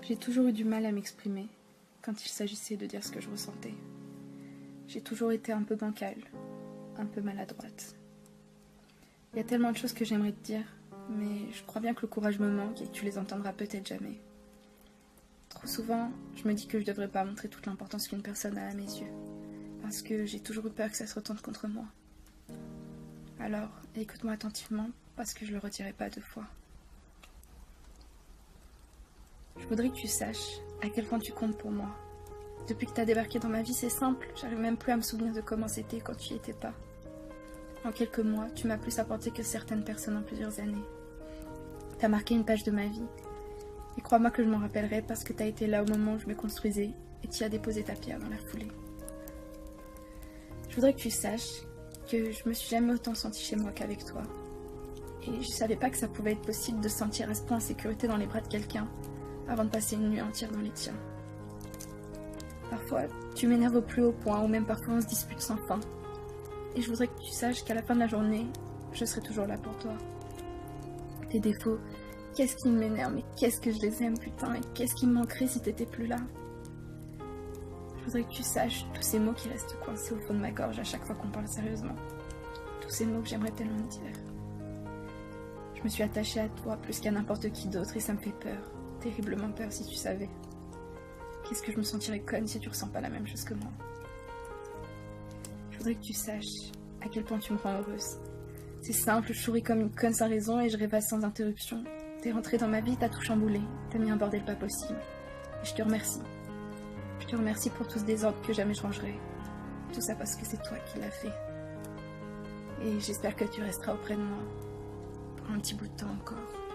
J'ai toujours eu du mal à m'exprimer quand il s'agissait de dire ce que je ressentais. J'ai toujours été un peu bancale, un peu maladroite. Il y a tellement de choses que j'aimerais te dire, mais je crois bien que le courage me manque et que tu les entendras peut-être jamais. Trop souvent, je me dis que je devrais pas montrer toute l'importance qu'une personne a à mes yeux, parce que j'ai toujours eu peur que ça se retourne contre moi. Alors, écoute-moi attentivement, parce que je le redirai pas 2 fois. Je voudrais que tu saches à quel point tu comptes pour moi. Depuis que tu as débarqué dans ma vie, c'est simple, j'arrive même plus à me souvenir de comment c'était quand tu y étais pas. En quelques mois, tu m'as plus apporté que certaines personnes en plusieurs années. T'as marqué une page de ma vie. Et crois-moi que je m'en rappellerai parce que t'as été là au moment où je me construisais et tu as déposé ta pierre dans la foulée. Je voudrais que tu saches que je me suis jamais autant sentie chez moi qu'avec toi. Et je savais pas que ça pouvait être possible de se sentir à ce point en sécurité dans les bras de quelqu'un avant de passer une nuit entière dans les tiens. Parfois, tu m'énerves au plus haut point ou même parfois on se dispute sans fin. Et je voudrais que tu saches qu'à la fin de la journée, je serai toujours là pour toi. Tes défauts, qu'est-ce qui m'énerve, mais qu'est-ce que je les aime, putain, et qu'est-ce qui me manquerait si t'étais plus là. Je voudrais que tu saches tous ces mots qui restent coincés au fond de ma gorge à chaque fois qu'on parle sérieusement. Tous ces mots que j'aimerais tellement te dire. Je me suis attachée à toi plus qu'à n'importe qui d'autre et ça me fait peur, terriblement peur si tu savais. Qu'est-ce que je me sentirais conne si tu ressens pas la même chose que moi. Je voudrais que tu saches à quel point tu me rends heureuse. C'est simple, je souris comme une conne sans raison et je rêvasse sans interruption. T'es rentrée dans ma vie, t'as tout chamboulé, t'as mis un bordel pas possible. Et je te remercie. Je te remercie pour tout ce désordre que jamais je rangerai. Tout ça parce que c'est toi qui l'as fait. Et j'espère que tu resteras auprès de moi pour un petit bout de temps encore.